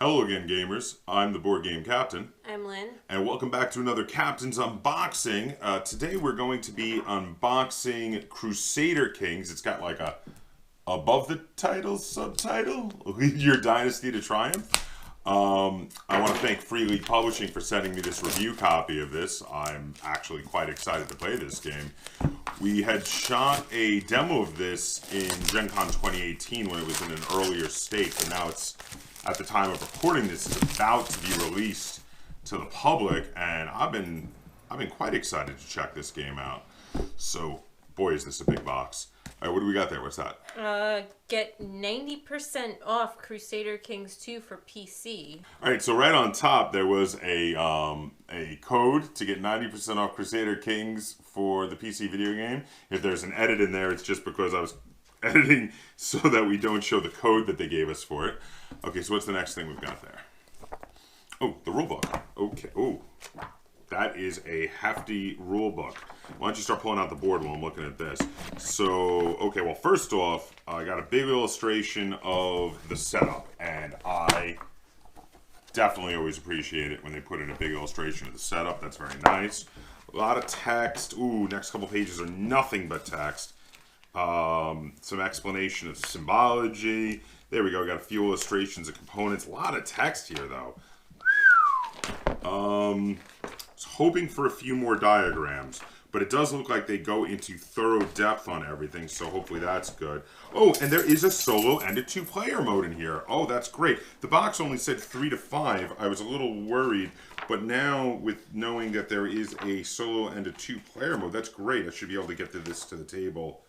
Hello again, gamers. I'm the board game captain. I'm Lynn. And welcome back to another Captain's Unboxing. Today we're going to be unboxing Crusader Kings. It's got like a above the title subtitle, Lead Your Dynasty to Triumph. I want to thank Free League Publishing for sending me this review copy of this. I'm actually quite excited to play this game. We had shot a demo of this in Gen Con 2018 when it was in an earlier state, but now it's, at the time of recording this, is about to be released to the public, and I've been quite excited to check this game out. So, boy, is this a big box. All right, what do we got there? What's that? Get 90% off Crusader Kings 2 for PC. All right, so right on top there was a code to get 90% off Crusader Kings for the PC video game. If there's an edit in there, it's just because I was editing so that we don't show the code that they gave us for it. Okay, so what's the next thing we've got there? Oh, the rule book. Okay. Oh, that is a hefty rule book. Why don't you start pulling out the board while I'm looking at this? So, okay, well, first off, I got a big illustration of the setup, and I definitely always appreciate it when they put in a big illustration of the setup. That's very nice. A lot of text. Ooh, next couple pages are nothing but text. Some explanation of symbology. There we go. Got a few illustrations of components. A lot of text here, though. I was hoping for a few more diagrams, but it does look like they go into thorough depth on everything, so hopefully that's good. Oh, and there is a solo and a two-player mode in here. Oh, that's great. The box only said 3 to 5. I was a little worried, but now with knowing that there is a solo and a two-player mode, that's great. I should be able to get this to the table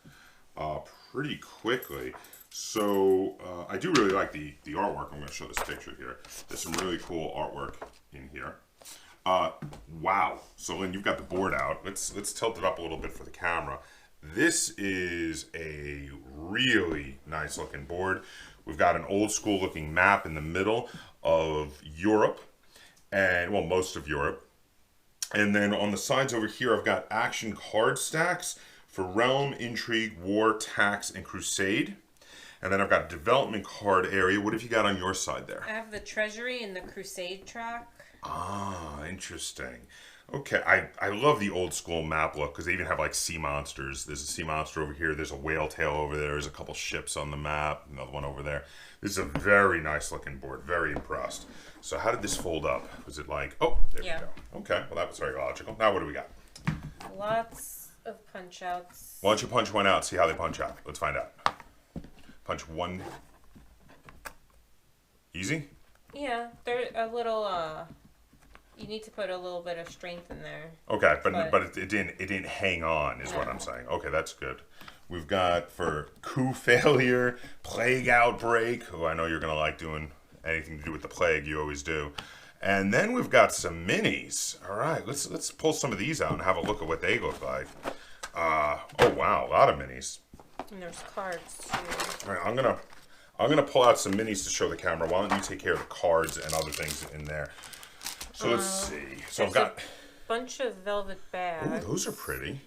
pretty quickly. So I do really like the artwork. I'm going to show this picture here. There's some really cool artwork in here. Wow. So Lynn, you've got the board out. Let's tilt it up a little bit for the camera. This is a really nice looking board. We've got an old school looking map in the middle of Europe, and well, most of Europe. And then on the sides over here, I've got action card stacks for Realm, Intrigue, War, Tax, and Crusade. And then I've got a development card area. What have you got on your side there? I have the Treasury and the Crusade track. Ah, interesting. Okay, I love the old school map look because they even have like sea monsters. There's a sea monster over here. There's a whale tail over there. There's a couple ships on the map. Another one over there. This is a very nice looking board. Very impressed. So how did this fold up? Was it like, oh, there we go. Okay, well that was very logical. Now what do we got? Lots of punch outs. Why don't you punch one out, see how they punch out. Let's find out. Punch one. Easy? Yeah, they're a little, you need to put a little bit of strength in there. Okay, but it didn't hang on is what I'm saying. Okay, that's good. We've got for coup failure, plague outbreak. Oh, I know you're gonna like doing anything to do with the plague. You always do. And then we've got some minis. All right, let's pull some of these out and have a look at what they look like. Oh wow, a lot of minis. And there's cards too. All right, I'm gonna pull out some minis to show the camera. Why don't you take care of the cards and other things in there? So let's see. So I've got a bunch of velvet bags. Oh, those are pretty.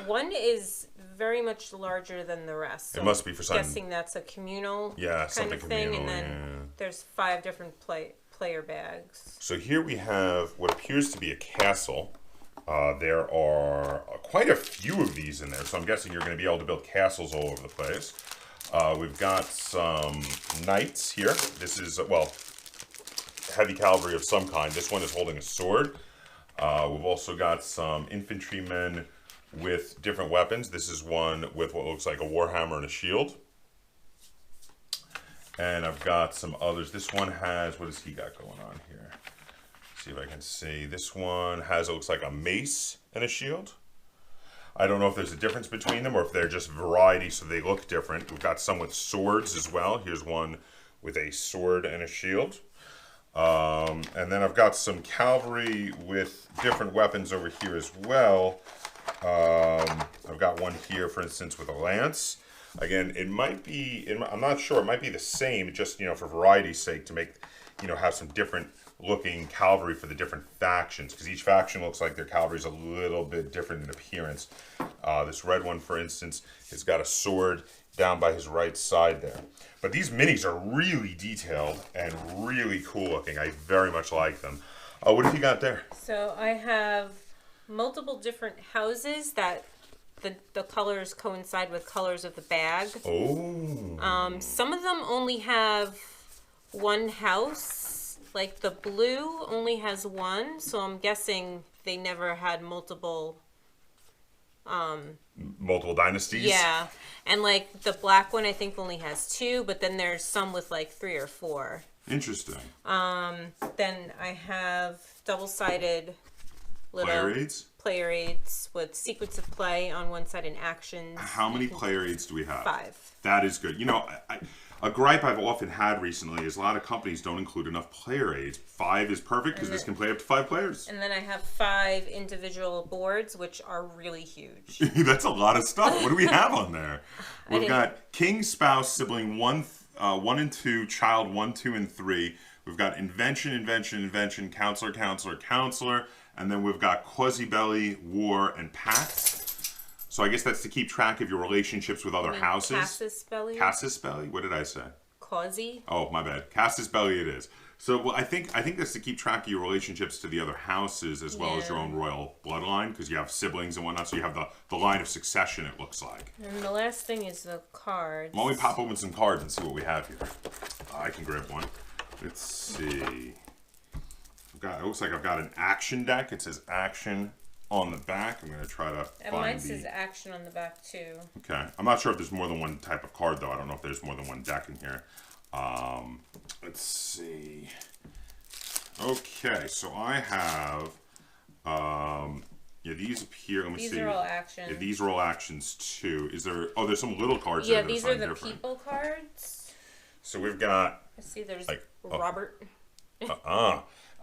One is very much larger than the rest. So it must be for something. I'm guessing that's a communal kind of thing, and then there's 5 different player bags. So here we have what appears to be a castle. There are quite a few of these in there, so I'm guessing you're going to be able to build castles all over the place. We've got some knights here. This is, well, heavy cavalry of some kind. This one is holding a sword. We've also got some infantrymen with different weapons. This is one with what looks like a warhammer and a shield. And I've got some others. This one has, what has he got going on here? See if I can see. This one has, it looks like a mace and a shield. I don't know if there's a difference between them or if they're just variety so they look different. We've got some with swords as well. Here's one with a sword and a shield. And then I've got some cavalry with different weapons over here as well. I've got one here, for instance, with a lance. Again, it might be, I'm not sure, it might be the same, just, you know, for variety's sake to make, you know, have some different looking cavalry for the different factions, because each faction looks like their cavalry is a little bit different in appearance. This red one, for instance, has got a sword down by his right side there. But these minis are really detailed and really cool looking. I very much like them. What have you got there? So I have multiple different houses that the colors coincide with colors of the bag. Oh. Some of them only have one house. Like the blue only has one, so I'm guessing they never had multiple. Multiple dynasties? Yeah. And like the black one I think only has two, but then there's some with like 3 or 4. Interesting. Then I have double-sided little player aids with sequence of play on one side and actions. How many player aids do we have? 5. That is good. You know, a gripe I've often had recently is a lot of companies don't include enough player aids. 5 is perfect because this can play up to 5 players. And then I have 5 individual boards, which are really huge. That's a lot of stuff. What do we have on there? We've got king, spouse, sibling 1 and 2, child 1, 2, and 3. We've got invention, counselor, and then we've got quasi-belly, war, and pax. So I guess that's to keep track of your relationships with other houses. Casus belly? Casus belly? What did I say? Quasi? Oh, my bad. Casus belly it is. So well, I think that's to keep track of your relationships to the other houses as well as your own royal bloodline, because you have siblings and whatnot, so you have the line of succession, it looks like. And the last thing is the cards. Why don't we pop open some cards and see what we have here? I can grab one. Let's see. It looks like I've got an action deck. It says action on the back. I'm going to try to and find mine says action on the back too. Okay. I'm not sure if there's more than one type of card, though. I don't know if there's more than one deck in here. Let's see. Okay, so I have, these appear, let me see. These are all actions. Yeah, these are all actions, too. Is there, there's some little cards Yeah, there these that are the different. people cards. So we've got, Let's see, there's like, Robert.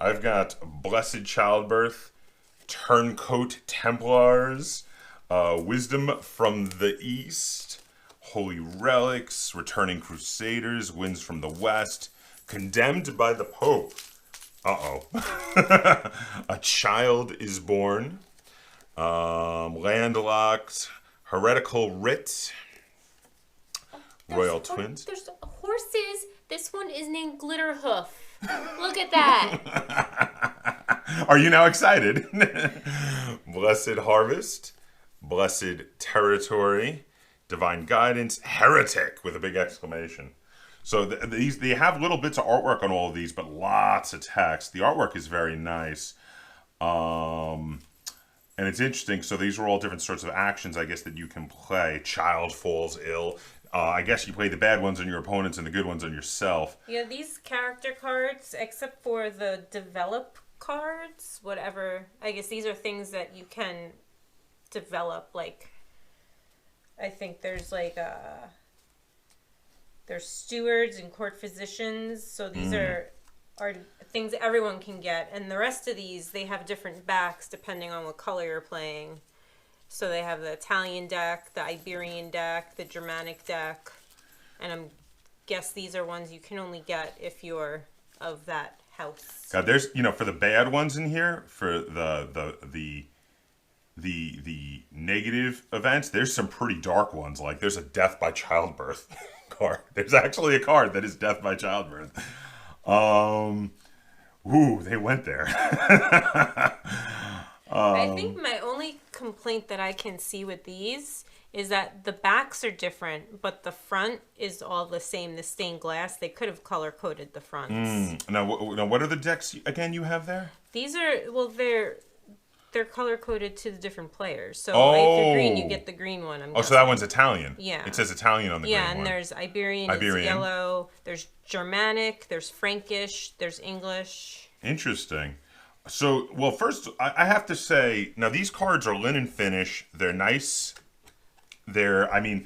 I've got Blessed Childbirth, Turncoat Templars, Wisdom from the East, Holy Relics, Returning Crusaders, Winds from the West, Condemned by the Pope. Uh-oh. A Child is Born, Landlocked, Heretical Writ, Royal Twins. There's horses. This one is named Glitterhoof. Look at that. Are you now excited? Blessed Harvest, Blessed Territory, Divine Guidance, Heretic with a big exclamation. So they have little bits of artwork on all of these, but lots of text. The artwork is very nice. And it's interesting. So these are all different sorts of actions, I guess, that you can play. Child falls ill. I guess you play the bad ones on your opponents and the good ones on yourself. Yeah, these character cards, except for the develop cards, whatever, I guess these are things that you can develop. Like, I think there's like there's stewards and court physicians. So these are things that everyone can get. And the rest of these, they have different backs depending on what color you're playing. So they have the Italian deck, the Iberian deck, the Germanic deck, and I guess these are ones you can only get if you're of that house. God, there's for the bad ones in here, for the negative events, there's some pretty dark ones. Like there's a death by childbirth card. There's actually a card that is death by childbirth. They went there. I think my only complaint that I can see with these is that the backs are different, but the front is all the same, the stained glass. They could have color-coded the fronts. Now, what are the decks, again, you have there? These are, well, they're color-coded to the different players. So if you're green, you get the green one. So that one's Italian. Yeah. It says Italian on the green one. Yeah, and there's Iberian, it's yellow. There's Germanic, there's Frankish, there's English. Interesting. So, well, first, I have to say, now these cards are linen finish. They're nice. I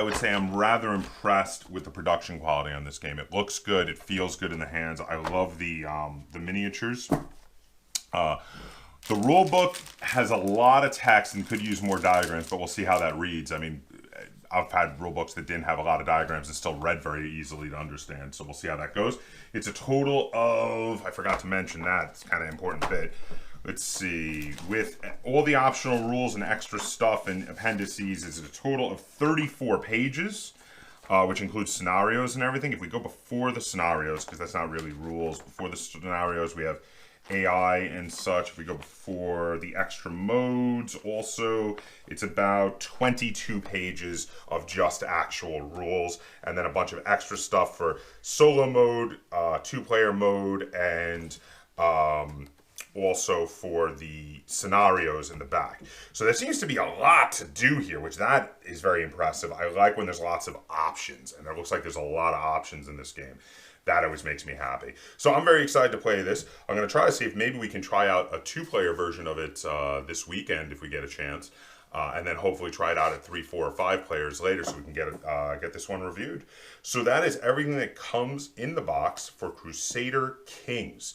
would say I'm rather impressed with the production quality on this game. It looks good. It feels good in the hands. I love the miniatures. The rule book has a lot of text and could use more diagrams, but we'll see how that reads. I mean, I've had rule books that didn't have a lot of diagrams and still read very easily to understand, so we'll see how that goes. It's a total of, I forgot to mention that, it's kind of an important bit, Let's see. With all the optional rules and extra stuff and appendices, it's a total of 34 pages, which includes scenarios and everything. If we go before the scenarios, because that's not really rules, before the scenarios we have AI and such. If we go before the extra modes, also, it's about 22 pages of just actual rules, and then a bunch of extra stuff for solo mode, two-player mode, and also for the scenarios in the back. So there seems to be a lot to do here, which that is very impressive. I like when there's lots of options, and it looks like there's a lot of options in this game. That always makes me happy. So I'm very excited to play this. I'm going to try to see if maybe we can try out a two-player version of it this weekend if we get a chance. And then hopefully try it out at 3, 4, or 5 players later so we can get this one reviewed. So that is everything that comes in the box for Crusader Kings.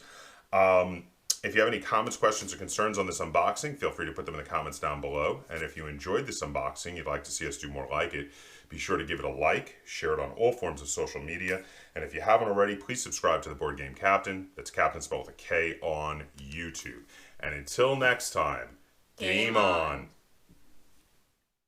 If you have any comments, questions, or concerns on this unboxing, feel free to put them in the comments down below. And if you enjoyed this unboxing, you'd like to see us do more like it, be sure to give it a like, share it on all forms of social media, and if you haven't already, please subscribe to the Board Game Captain. That's Captain spelled with a K on YouTube. And until next time, game on.